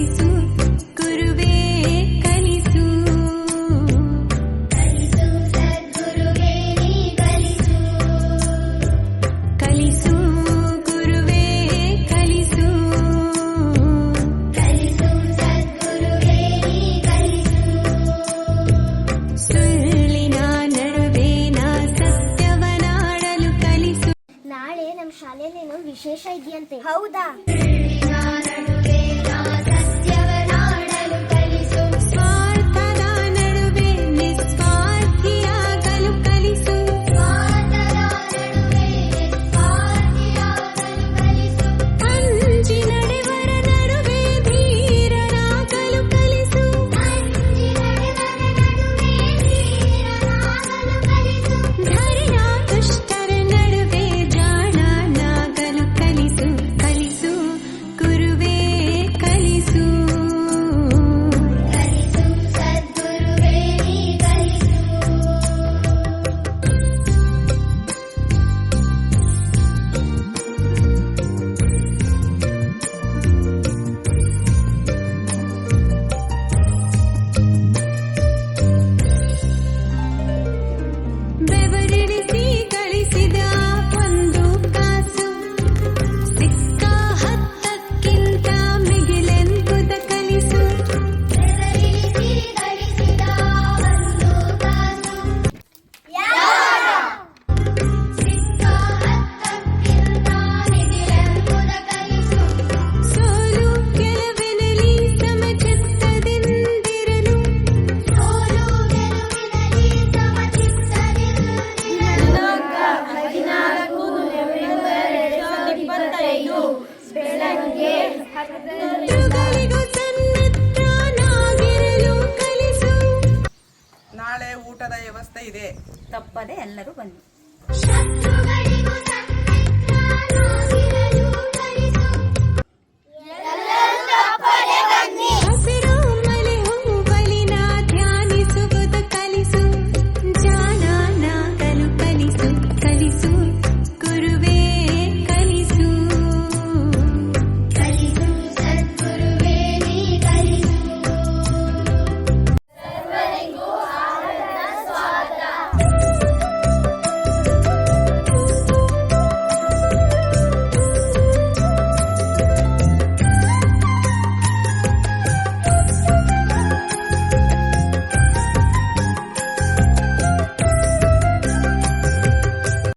ಕಲಿಸು ಗುರುವೇ ಕಲಿಸು ಕಲಿಸು ಸದ್ಗುರುವೇ ನೀ ಕಲಿಸು ಕಲಿಸು ಗುರುವೇ ಕಲಿಸು ಕಲಿಸು ಸದ್ಗುರುವೇ ನೀ ಕಲಿಸು ಸುಳ್ಳಿನ ನಡುವೆ ನಾ ಸತ್ಯವನಾಡಲು ಕಲಿಸು. ನಾಳೆ ನಮ್ಮ ಶಾಲೆಯಲ್ಲೇನೋ ವಿಶೇಷ ಇದೆಯಂತೆ. ಹೌದಾ? ಸ್ವಾರ್ಥದ ನಡುವೆ ನಿಸ್ವಾರ್ಥಿಯಾಗಲು ಕಲಿಸು ಅಂಜಿ ನಡೆವರ ನಡುವೆ ಧೀರರಾಗಲು ಕಲಿಸು ಧೈರ್ಯ ದುಷ್ಟರ ನಡುವೆ ಜಾಣನಾಗಲು ಕಲಿಸು ಕಲಿಸು ಗುರುವೇ ಕಲಿಸು ಕಲಿಸು ಸದ್ಗುರುವೇ ನೀ ಕಲಿಸು ಬೆವರಿಳಿಸಿ ಗಳಿಸಿದ ಒಂದು ಕಾಸು ಸಿಕ್ಕ ಹತ್ತಕ್ಕಿಂತ ಮಿಗಿಲೆಂಬುದ ಕಲಿಸು ಬೆವರಿಳಿಸಿ ಗಳಿಸಿದ ಒಂದು ಕಾಸು ಸಿಕ್ಕ ಹತ್ತಕ್ಕಿಂತ ಮಿಗಿಲೆಂಬುದ ಕಲಿಸು ಸೋಲು ಗೆಲುವಿನಲ್ಲಿ ಸಮಚಿತ್ತದಿಂದಿರಲು ಸೋಲು ಗೆಲುವಿನಲ್ಲಿ ಸಮಚಿತ್ತದಿಂದಿರಲು 14/2025 ಬೆಳಗ್ಗೆ ಶತ್ರುಗಳಿಗೂ ಸನ್ಮಿತ್ರನಾಗಿರಲು ಕಲಿಸು ನಾಳೆ ಊಟದ ವ್ಯವಸ್ಥೆ ಇದೆ. ತಪ್ಪದೆ ಎಲ್ಲರೂ ಬನ್ನಿ. ಶತ್ರುಗಳ